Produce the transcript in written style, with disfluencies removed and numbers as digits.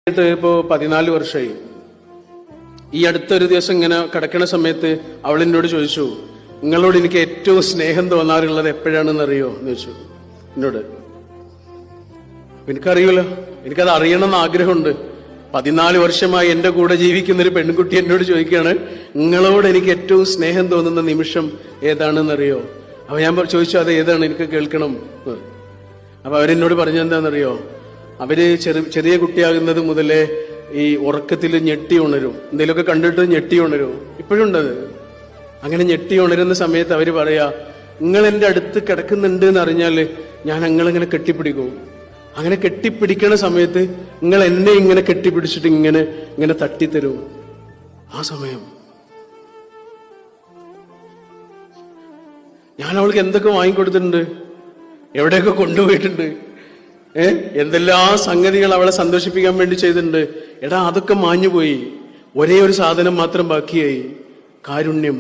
ഇപ്പോൾ 14 വർഷമായി. ഈ അടുത്തൊരു ദിവസം ഇങ്ങനെ കിടക്കുന്ന സമയത്ത് അവൾ എന്നോട് ചോദിച്ചു, നിങ്ങളോട് എനിക്ക് ഏറ്റവും സ്നേഹം തോന്നാറുള്ളത് എപ്പോഴാണെന്ന് അറിയോ എന്ന് ചോദിച്ചു എന്നോട്. എനിക്കറിയൂലോ, എനിക്കത് അറിയണമെന്ന് ആഗ്രഹമുണ്ട്. 14 വർഷമായി എന്റെ കൂടെ ജീവിക്കുന്ന ഒരു പെൺകുട്ടി എന്നോട് ചോദിക്കുകയാണ്, നിങ്ങളോട് എനിക്ക് ഏറ്റവും സ്നേഹം തോന്നുന്ന നിമിഷം ഏതാണെന്നറിയോ? അപ്പൊ ഞാൻ ചോദിച്ചു, അത് ഏതാണ്, എനിക്ക് കേൾക്കണം. അപ്പൊ അവരെന്നോട് പറഞ്ഞെന്താണെന്നറിയോ? അവര് ചെറിയ കുട്ടിയാകുന്നത് മുതലേ ഈ ഉറക്കത്തിൽ ഞെട്ടി ഉണരും, എന്തെങ്കിലുമൊക്കെ കണ്ടിട്ട് ഞെട്ടി ഉണരും. ഇപ്പോഴും ഉണ്ടത്. അങ്ങനെ ഞെട്ടി ഉണരുന്ന സമയത്ത് അവര് പറയാ, നിങ്ങൾ എന്റെ അടുത്ത് കിടക്കുന്നുണ്ട് എന്ന് അറിഞ്ഞാല് ഞാൻ നിങ്ങളിങ്ങനെ കെട്ടിപ്പിടിക്കും. അങ്ങനെ കെട്ടിപ്പിടിക്കണ സമയത്ത് നിങ്ങൾ എന്നെ ഇങ്ങനെ കെട്ടിപ്പിടിച്ചിട്ട് ഇങ്ങനെ ഇങ്ങനെ തട്ടിത്തരും. ആ സമയം ഞാൻ അവൾക്ക് എന്തൊക്കെ വാങ്ങിക്കൊടുത്തിട്ടുണ്ട്, എവിടെയൊക്കെ കൊണ്ടുപോയിട്ടുണ്ട്, എന്തെല്ലാം സംഗതികൾ അവളെ സന്തോഷിപ്പിക്കാൻ വേണ്ടി ചെയ്തിട്ടുണ്ട്. എടാ, അതൊക്കെ മാഞ്ഞുപോയി. ഒരേ ഒരു സാധനം മാത്രം ബാക്കിയായി, കാരുണ്യം.